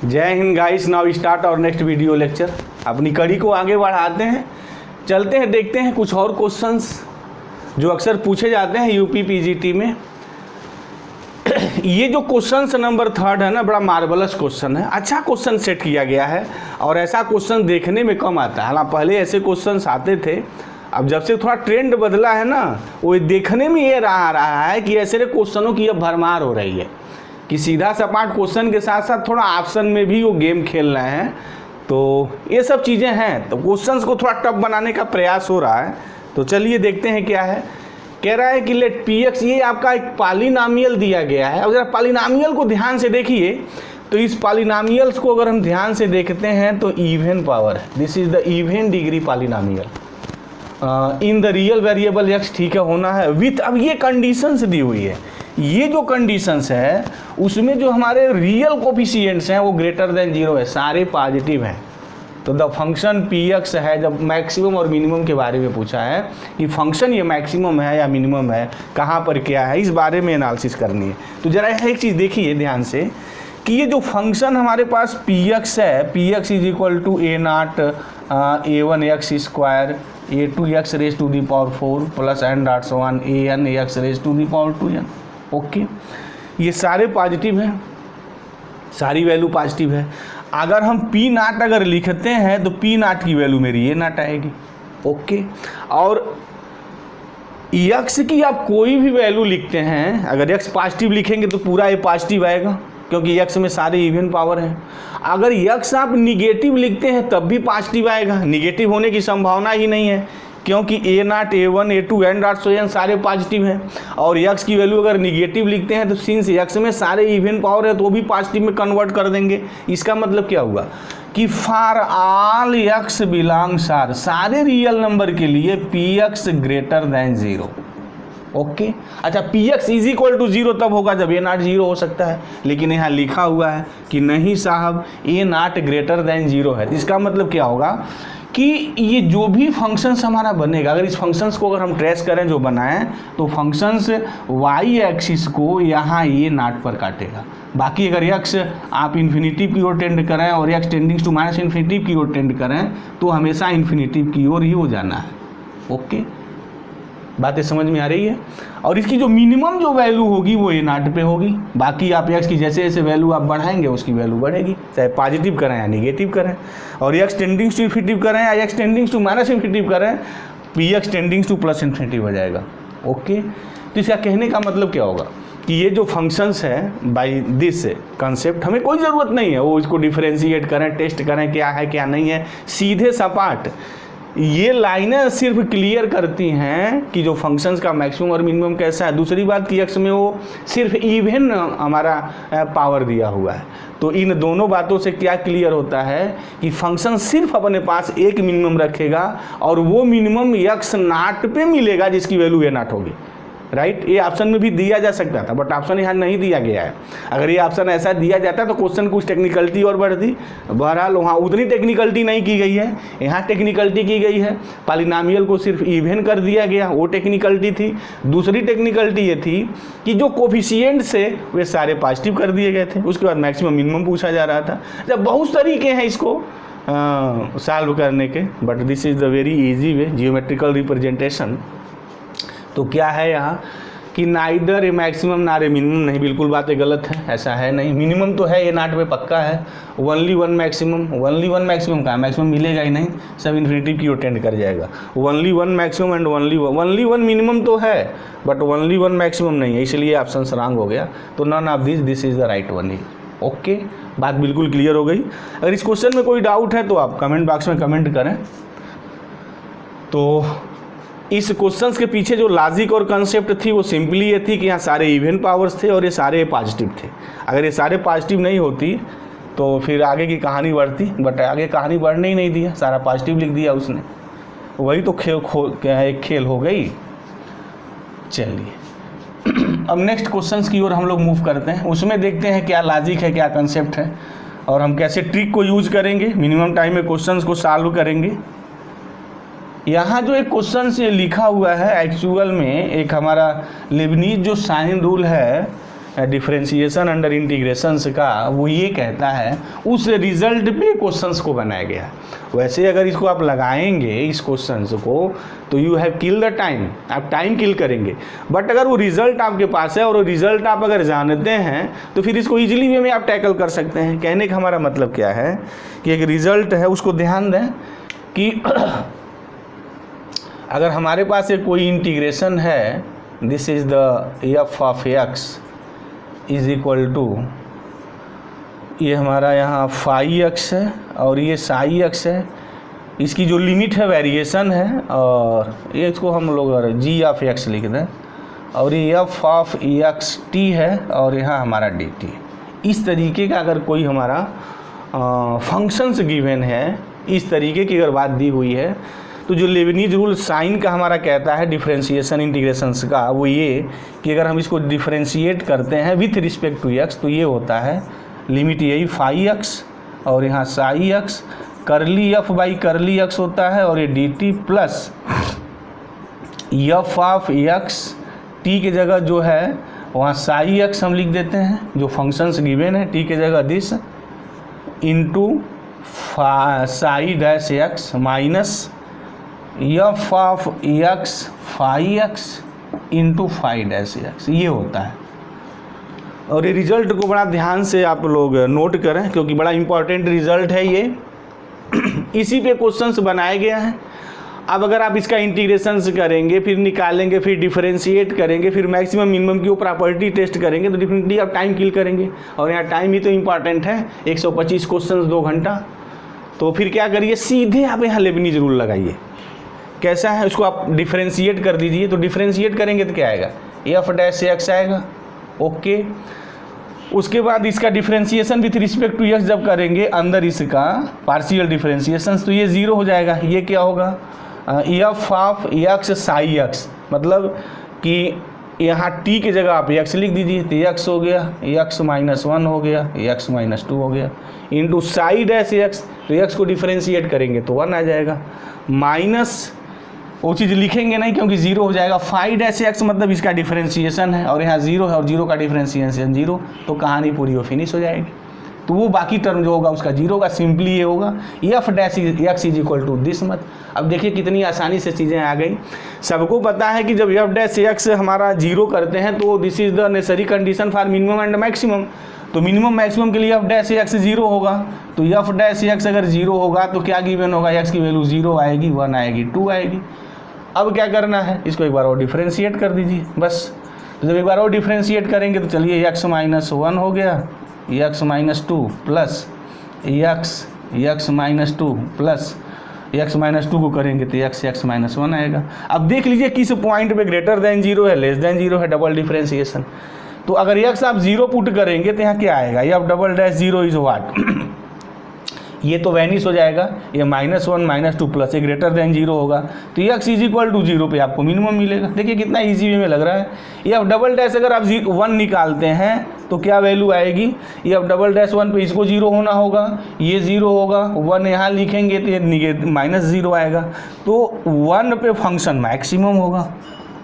जय Hind guys. Now start और next video lecture. अपनी कड़ी को आगे बढ़ाते हैं, चलते हैं, देखते हैं कुछ और क्वेश्चंस जो अक्सर पूछे जाते हैं यूपी पीजीटी में। ये जो क्वेश्चन नंबर 3 है ना, बड़ा मार्वलस क्वेश्चन है। अच्छा क्वेश्चन सेट किया गया है और ऐसा क्वेश्चन देखने में कम आता है। हालांकि पहले ऐसे क्वेश्चन आते थे, अब जब से थोड़ा ट्रेंड बदला है ना, वो देखने में ये आ रहा है कि ऐसे क्वेश्चनों की अब भरमार हो रही है कि सीधा सपाट क्वेश्चन के साथ साथ थोड़ा ऑप्शन में भी वो गेम खेल रहे हैं। तो ये सब चीज़ें हैं, तो क्वेश्चंस को थोड़ा टफ बनाने का प्रयास हो रहा है। तो चलिए देखते हैं क्या है। कह रहा है कि लेट पी एक्स, ये आपका एक पॉलिनॉमियल दिया गया है। अब जरा पॉलिनॉमियल को ध्यान से देखिए, तो इस पॉलिनॉमियल्स को अगर हम ध्यान से देखते हैं तो इवन पावर है। This is the even degree polynomial in the real variable x, ठीक है, होना है विथ। अब ये कंडीशंस दी हुई है, ये जो कंडीशंस है उसमें जो हमारे रियल कोफिशिएंट्स हैं वो ग्रेटर देन 0 है, सारे पॉजिटिव हैं। तो द फंक्शन पी एक्स है, जब मैक्सिमम और मिनिमम के बारे में पूछा है कि फंक्शन ये मैक्सिमम है या मिनिमम है, कहाँ पर क्या है, इस बारे में एनालिसिस करनी है। तो जरा एक चीज़ देखिए ध्यान से कि ये जो फंक्शन हमारे पास पी एक्स है, P x is equal to a naught a1 X square a2 X raise to the power 4 plus and dot so on an X raise to the power 2n। Okay, ये सारे positive हैं, सारी value positive है। अगर हम P नाट अगर लिखते हैं तो पी नाट की वैल्यू मेरी ये नाट आएगी। ओके, और यक्स की आप कोई भी वैल्यू लिखते हैं, अगर यक्स पॉजिटिव लिखेंगे तो पूरा ये पॉजिटिव आएगा क्योंकि यक्स में सारे इवन पावर हैं। अगर यक्स आप निगेटिव लिखते हैं तब भी पॉजिटिव आएगा, निगेटिव होने की संभावना ही नहीं है क्योंकि ए naught a1 a2 N dot सो एन सारे पॉजिटिव हैं। और यक्स की वैल्यू अगर निगेटिव लिखते हैं तो सिंस यक्स में सारे इवन पावर है तो वो भी पॉजिटिव में कन्वर्ट कर देंगे। इसका मतलब क्या हुआ कि for all x belongs R, सारे रियल नंबर के लिए p x greater than 0। Okay, अच्छा p x is equal to 0 तब होगा जब ए नाट 0 हो सकता है, लेकिन यहाँ लिखा हुआ है कि नहीं साहब ए नाट ग्रेटर देन 0 है। तो इसका मतलब क्या होगा कि ये जो भी फंक्शंस हमारा बनेगा, अगर इस फंक्शंस को अगर हम ट्रेस करें जो बनाएं तो फंक्शंस वाई एक्सिस को यहाँ ये नाट पर काटेगा। बाकी अगर एक्स आप इन्फिनिटिव की ओर टेंड करें और x tendings to minus infinitive की ओर टेंड करें तो हमेशा इन्फिनिटिव की ओर ही हो जाना है। ओके, बातें समझ में आ रही है। और इसकी जो मिनिमम जो वैल्यू होगी वो ए नाट पे होगी। बाकी आप एक्स की जैसे जैसे वैल्यू आप बढ़ाएंगे उसकी वैल्यू बढ़ेगी, चाहे पॉजिटिव करें या निगेटिव करें। और एक्स टेंडिंग्स टू इन्फिनिटिव करें या x tendings to minus infinitive करें, p x tendings to plus infinitive हो जाएगा। ओके, तो इसका कहने का मतलब क्या होगा कि ये जो फंक्शंस है बाय दिस कंसेप्ट, हमें कोई ज़रूरत नहीं है वो इसको डिफ्रेंशिएट करें, टेस्ट करें क्या है क्या नहीं है। सीधे सपाट ये लाइनें सिर्फ क्लियर करती हैं कि जो फंक्शंस का मैक्सिमम और मिनिमम कैसा है। दूसरी बात कि एक्स में वो सिर्फ इवन हमारा पावर दिया हुआ है। तो इन दोनों बातों से क्या क्लियर होता है कि फंक्शन सिर्फ अपने पास एक मिनिमम रखेगा और वो मिनिमम एक्स नाट पे मिलेगा जिसकी वैल्यू ए नाट होगी। राइट, ये ऑप्शन में भी दिया जा सकता था बट ऑप्शन यहाँ नहीं दिया गया है। अगर ये ऑप्शन ऐसा दिया जाता तो क्वेश्चन कुछ टेक्निकलिटी और बढ़ती। बहरहाल वहाँ उतनी टेक्निकलिटी नहीं की गई है, यहाँ टेक्निकलिटी की गई है। पॉलिनॉमियल को सिर्फ इवन कर दिया गया, वो टेक्निकलिटी थी। दूसरी टेक्निकलिटी ये थी कि जो कोफिशिएंट्स से वे सारे पॉजिटिव कर दिए गए थे। उसके बाद मैक्सिमम मिनिमम पूछा जा रहा था। जब बहुत तरीके हैं इसको सॉल्व करने के, but this is the very easy way, geometrical representation. तो क्या है यहाँ कि नाइदर ए मैक्सिमम नार ए मिनिमम, नहीं, बिल्कुल बातें गलत है, ऐसा है नहीं। मिनिमम तो है, ए नाट पे पक्का है। Only one maximum, only one maximum का मैक्सिमम मिलेगा ही नहीं, सब इन्फिनिटिव की ओर टेंड कर जाएगा। Only one maximum and only one minimum तो है बट ओनली वन मैक्सिमम नहीं है, इसलिए ऑप्शन रॉन्ग हो गया। तो none of this is the right one ही। ओके, बात बिल्कुल क्लियर हो गई। अगर इस क्वेश्चन में कोई डाउट है तो आप कमेंट बॉक्स में कमेंट करें। तो इस क्वेश्चंस के पीछे जो लॉजिक और कंसेप्ट थी वो सिंपली ये थी कि यहाँ सारे इवन पावर्स थे और ये सारे पॉजिटिव थे। अगर ये सारे पॉजिटिव नहीं होती तो फिर आगे की कहानी बढ़ती, बट आगे कहानी बढ़ने ही नहीं दिया, सारा पॉजिटिव लिख दिया उसने। वही तो एक खेल हो गई। चलिए अब नेक्स्ट क्वेश्चंस की ओर हम लोग मूव करते हैं, उसमें देखते हैं क्या लॉजिक है, क्या कंसेप्ट है और हम कैसे ट्रिक को यूज करेंगे, मिनिमम टाइम में क्वेश्चंस को सॉल्व करेंगे। यहाँ जो एक क्वेश्चन से लिखा हुआ है एक्चुअल में एक हमारा लेबनीज जो साइन रूल है डिफरेंशिएशन अंडर इंटीग्रेशंस का, वो ये कहता है उस रिजल्ट पे क्वेश्चंस को बनाया गया है। वैसे अगर इसको आप लगाएंगे इस क्वेश्चंस को तो you have kill the time, आप टाइम किल करेंगे। बट अगर वो रिजल्ट आपके पास है और वो रिजल्ट आप अगर जानते हैं तो फिर इसको ईजिली वे में आप टैकल कर सकते हैं। कहने का हमारा मतलब क्या है कि एक रिजल्ट है, उसको ध्यान दें कि अगर हमारे पास एक कोई इंटीग्रेशन है, this is the F of X is equal to, ये हमारा यहाँ फाई एक्स है और ये साई एक्स है, इसकी जो लिमिट है वेरिएशन है, और ये इसको हम लोग जी ऑफ एक्स लिख दें, और ये एफ ऑफ एक्स टी है और यहाँ हमारा डी टी। इस तरीके का अगर कोई हमारा फंक्शंस गिवन है, इस तरीके की अगर बात दी हुई है, तो जो लेबनीज रूल साइन का हमारा कहता है डिफरेंशिएशन इंटीग्रेशंस का, वो ये कि अगर हम इसको डिफरेंशिएट करते हैं विथ रिस्पेक्ट टू एक्स तो ये होता है लिमिट यही फाई एक्स और यहाँ साई एक्स, करली एफ बाई करली एक्स होता है, और ये D T plus F of x T के जगह जो है वहाँ साई एक्स हम लिख देते हैं, जो फंक्शंस गिवन है, टी के जगह this into psi dash X minus F of X phi X into phi dash X, ये होता है। और ये रिजल्ट को बड़ा ध्यान से आप लोग नोट करें क्योंकि बड़ा इंपॉर्टेंट रिजल्ट है ये। इसी पे क्वेश्चंस बनाए गए हैं। अब अगर आप इसका इंटीग्रेशंस करेंगे, फिर निकालेंगे, फिर डिफरेंशिएट करेंगे, फिर मैक्सिमम मिनिमम की वो प्रॉपर्टी टेस्ट करेंगे तो डेफिनेटली आप टाइम किल करेंगे, और यहाँ टाइम ही तो इम्पॉर्टेंट है। 125 क्वेश्चन 2 घंटा। तो फिर क्या करिए, सीधे आप यहाँ लेबनीज रूल लगाइए। कैसा है, उसको आप डिफरेंशिएट कर दीजिए। तो डिफरेंशिएट करेंगे तो क्या आएगा, एफ डैश एक्स आएगा, ओके। उसके बाद इसका differentiation with respect to X जब करेंगे अंदर इसका पार्शियल डिफरेंशिएशन, तो ये 0 हो जाएगा। ये क्या होगा, F of x Sai x, मतलब कि यहाँ टी की जगह आप एक्स लिख दीजिए तो एक्स हो गया, एक्स माइनस 1 हो गया, एक्स माइनस 2 हो गया, इंटू साई डैश एक्स, तो एक्स को डिफरेंशिएट करेंगे तो 1 आ जाएगा, माइनस वो चीज़ लिखेंगे नहीं क्योंकि 0 हो जाएगा। फाई डैश एक्स मतलब इसका डिफरेंशिएशन है और यहाँ 0 है और 0 का डिफरेंशिएशन 0, तो कहानी पूरी हो फिनिश हो जाएगी। तो वो बाकी टर्म जो होगा उसका 0 का, सिंपली ये होगा F dash X is equal to this मत। अब देखिए कितनी आसानी से चीज़ें आ गई। सबको पता है कि जब एफ डैश एक्स हमारा 0 करते हैं तो this is the necessary condition for minimum and maximum. तो मिनिमम मैक्सिमम के लिए एफ डैश एक्स 0 होगा, तो एफ डैश एक्स अगर 0 होगा तो क्या गिवन होगा, एक्स की वैल्यू 0 आएगी, 1 आएगी, 2 आएगी। अब क्या करना है, इसको एक बार और डिफरेंशिएट कर दीजिए बस। तो जब एक बार और डिफरेंशिएट करेंगे तो चलिए एक्स माइनस 1 हो गया, x minus 2 plus x minus 2 plus x minus 2 को करेंगे तो एक्स माइनस 1 आएगा। अब देख लीजिए किस पॉइंट पे ग्रेटर देन 0 है, लेस देन 0 है, डबल डिफरेंशिएशन। तो अगर एक्स आप 0 पुट करेंगे तो यहाँ क्या आएगा, F double dash 0 is what, ये तो वैनिश हो जाएगा, ये -1 -2 प्लस ये ग्रेटर देन 0 होगा, तो एक्स इज इक्वल टू 0 पे आपको मिनिमम मिलेगा। देखिए कितना इजी वे में लग रहा है। एफ डबल डैश अगर आप 1 निकालते हैं तो क्या वैल्यू आएगी, एफ डबल डैश 1 पे इसको 0 होना होगा, ये 0 होगा, 1 यहाँ लिखेंगे तो ये -0 आएगा, तो 1 पे फंक्शन मैक्सिमम होगा।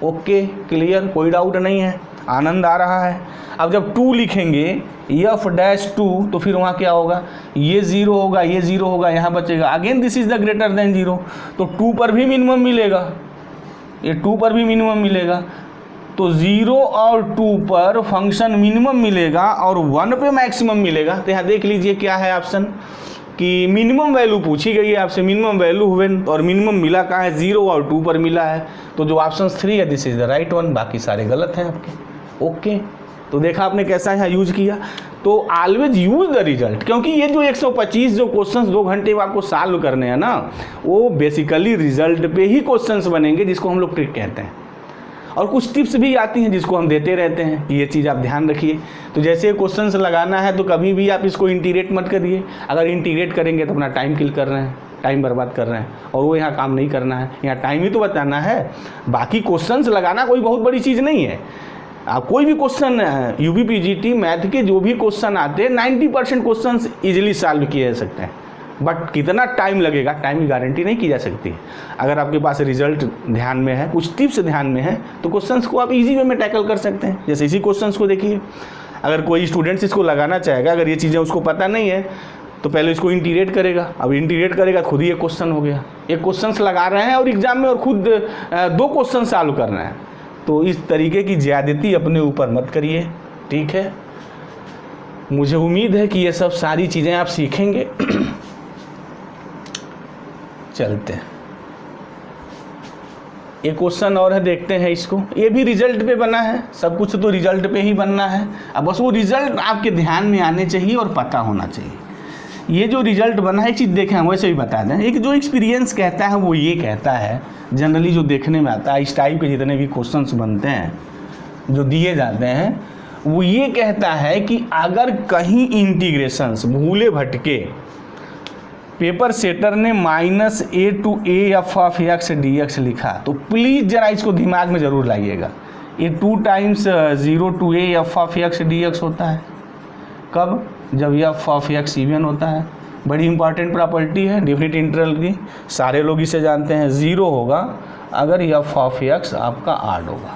ओके, क्लियर, कोई डाउट नहीं है, आनंद आ रहा है। अब जब 2 लिखेंगे एफ डैश 2 तो फिर वहाँ क्या होगा, ये 0 होगा, ये 0 होगा, यहाँ बचेगा, again this is the greater than 0, तो 2 पर भी मिनिमम मिलेगा, ये 2 पर भी मिनिमम मिलेगा। तो 0 और 2 पर फंक्शन मिनिमम मिलेगा और 1 पे मैक्सिमम मिलेगा। तो यहाँ देख लीजिए क्या है ऑप्शन कि मिनिमम वैल्यू पूछी गई है आपसे, मिनिमम वैल्यू हुए और मिनिमम मिला कहाँ है, 0 और 2 पर मिला है। तो जो ऑप्शन 3 है this is the right one, बाकी सारे गलत हैं आपके। ओके, तो देखा आपने कैसा यहाँ यूज किया। तो ऑलवेज यूज द रिजल्ट, क्योंकि ये जो 125 जो क्वेश्चंस 2 घंटे में आपको सॉल्व करने हैं ना, वो बेसिकली रिजल्ट पे ही क्वेश्चंस बनेंगे, जिसको हम लोग ट्रिक कहते हैं। और कुछ टिप्स भी आती हैं जिसको हम देते रहते हैं, ये चीज़ आप ध्यान रखिए। तो जैसे क्वेश्चंस लगाना है तो कभी भी आप इसको इंटीग्रेट मत करिए। अगर इंटीग्रेट करेंगे तो अपना टाइम किल कर रहे हैं, टाइम बर्बाद कर रहे हैं, और वो यहाँ काम नहीं करना है। यहाँ टाइम ही तो बताना है, बाकी क्वेश्चंस लगाना कोई बहुत बड़ी चीज़ नहीं है। कोई भी क्वेश्चन यूपी पीजीटी मैथ के जो भी क्वेश्चन आते हैं 90% क्वेश्चन इजीली सॉल्व किए जा सकते हैं, बट कितना टाइम लगेगा, टाइम की गारंटी नहीं की जा सकती। अगर आपके पास रिजल्ट ध्यान में है, कुछ टिप्स ध्यान में है, तो क्वेश्चंस को आप इजी वे में टैकल कर सकते हैं। जैसे इसी क्वेश्चंस को देखिए, अगर कोई स्टूडेंट्स इसको लगाना चाहेगा, अगर ये चीज़ें उसको पता नहीं है तो पहले इसको इंटीग्रेट करेगा। अब इंटीग्रेट करेगा खुद ही एक क्वेश्चन हो गया। एक क्वेश्चन लगा रहे हैं और एग्जाम में और खुद 2 क्वेश्चन सॉल्व कर रहे हैं। तो इस तरीके की ज़्यादती अपने ऊपर मत करिए, ठीक है। मुझे उम्मीद है कि ये सब सारी चीज़ें आप सीखेंगे। चलते हैं, एक क्वेश्चन और है, देखते हैं इसको। ये भी रिजल्ट पे बना है, सब कुछ तो रिजल्ट पे ही बनना है। अब बस वो रिजल्ट आपके ध्यान में आने चाहिए और पता होना चाहिए। ये जो रिजल्ट बना है, एक चीज़ देखें, हम वैसे ही बता दें। एक जो एक्सपीरियंस कहता है वो ये कहता है, जनरली जो देखने में आता है, इस टाइप के जितने भी क्वेश्चंस बनते हैं जो दिए जाते हैं, वो ये कहता है कि अगर कहीं इंटीग्रेशंस भूले भटके पेपर सेटर ने -a to a f of x dx लिखा, तो प्लीज़ ज़रा इसको दिमाग में ज़रूर लाइएगा। ये 2 times 0 to a f of x dx होता है। कब? जब f of x इवन होता है। बड़ी इंपॉर्टेंट प्रॉपर्टी है डेफिनेट इंटीग्रल की, सारे लोग इसे जानते हैं। 0 होगा अगर f of x आपका ऑड होगा।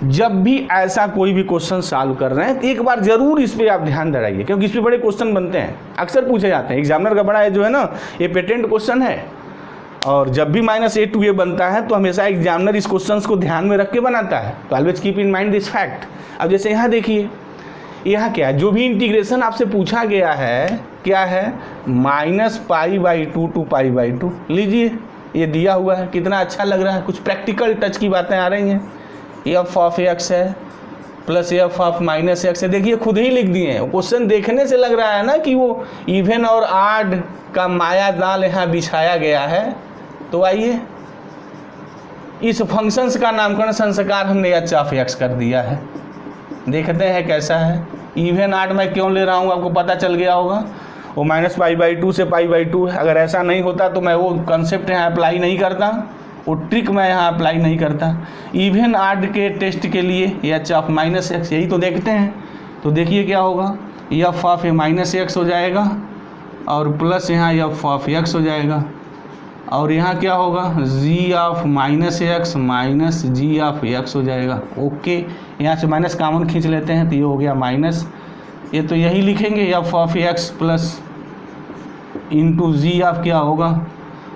जब भी ऐसा कोई भी क्वेश्चन सॉल्व कर रहे हैं तो एक बार ज़रूर इस पर आप ध्यान दड़ाइए, क्योंकि इस पर बड़े क्वेश्चन बनते हैं, अक्सर पूछे जाते हैं। एग्जामिनर का बड़ा है जो है ना, ये पेटेंट क्वेश्चन है। और जब भी -a to a बनता है तो हमेशा एग्जामिनर इस क्वेश्चन को ध्यान में रख के बनाता है। तो always keep in mind this fact. अब जैसे यहाँ देखिए, यहाँ क्या है, जो भी इंटीग्रेशन आपसे पूछा गया है क्या है, -π/2 to π/2। लीजिए, ये दिया हुआ है, कितना अच्छा लग रहा है, कुछ प्रैक्टिकल टच की बातें आ रही हैं। f of x है प्लस f of -x है। देखिए खुद ही लिख दिए हैं। क्वेश्चन देखने से लग रहा है ना कि वो इवन और ऑड का माया जाल यहाँ बिछाया गया है। तो आइए, इस फंक्शंस का नामकरण संस्कार हमने h of x कर दिया है। देखते हैं कैसा है। इवन ऑड मैं क्यों ले रहा हूँ आपको पता चल गया होगा। वो -π/2 से π/2 है। अगर ऐसा नहीं होता तो मैं वो कंसेप्ट यहाँ अप्लाई नहीं करता, वो ट्रिक मैं यहाँ अप्लाई नहीं करता। इवन ऑड के टेस्ट के लिए h of -x, यही तो देखते हैं। तो देखिए क्या होगा, f of -x हो जाएगा और प्लस यहाँ f of x हो जाएगा, और यहाँ क्या होगा, g of -x minus g of x हो जाएगा। ओके, यहाँ से माइनस कॉमन खींच लेते हैं तो ये हो गया माइनस, ये तो यही लिखेंगे f of x plus into G of क्या होगा,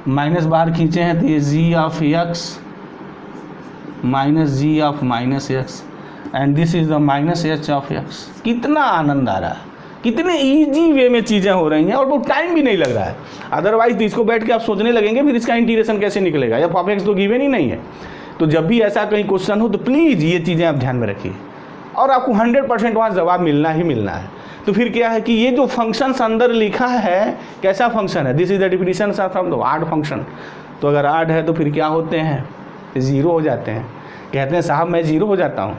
माइनस बाहर खींचे हैं तो ये g of x minus g of -x and this is the -h of x। कितना आनंद आ रहा है, कितने इजी वे में चीज़ें हो रही हैं और बहुत टाइम भी नहीं लग रहा है। अदरवाइज तो इसको बैठ के आप सोचने लगेंगे फिर इसका इंटीग्रेशन कैसे निकलेगा, या f of x तो गिवन ही नहीं है। तो जब भी ऐसा कहीं क्वेश्चन हो तो प्लीज़ ये चीज़ें आप ध्यान में रखिए और आपको 100% वहाँ जवाब मिलना ही मिलना है। तो फिर क्या है कि ये जो फंक्शंस अंदर लिखा है कैसा फंक्शन है, this is the definition from the odd function. तो अगर ऑड है तो फिर क्या होते हैं, 0 हो जाते हैं। कहते हैं साहब मैं 0 हो जाता हूँ।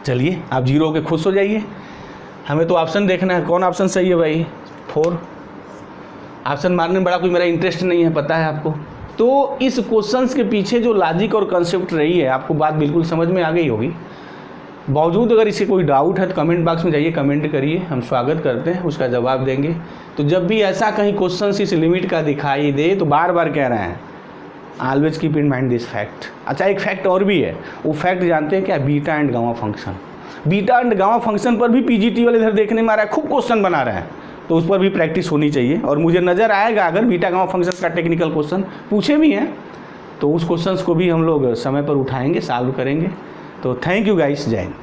चलिए आप 0 होकर खुश हो जाइए। हमें तो ऑप्शन देखना है, कौन ऑप्शन सही है भाई, 4। ऑप्शन मारने में बड़ा कोई मेरा इंटरेस्ट नहीं है, पता है आपको। तो इस क्वेश्चंस के पीछे जो लॉजिक और कंसेप्ट रही है आपको बात बिल्कुल समझ में आ गई होगी। बावजूद अगर इससे कोई डाउट है तो कमेंट बॉक्स में जाइए, कमेंट करिए, हम स्वागत करते हैं, उसका जवाब देंगे। तो जब भी ऐसा कहीं क्वेश्चन इस लिमिट का दिखाई दे तो बार बार कह रहे हैं always keep in mind this fact. अच्छा एक फैक्ट और भी है, वो फैक्ट जानते हैं क्या, beta and gamma function. Beta and gamma function पर भी पीजीटी वाले इधर देखने में आ रहा है, खूब क्वेश्चन बना रहे हैं। तो उस पर भी प्रैक्टिस होनी चाहिए और मुझे नज़र आएगा अगर बीटा गामा फंक्शन का टेक्निकल क्वेश्चन पूछे भी हैं तो उस क्वेश्चन को भी हम लोग समय पर उठाएंगे, सॉल्व करेंगे। तो थैंक यू गाइस, जय हिंद।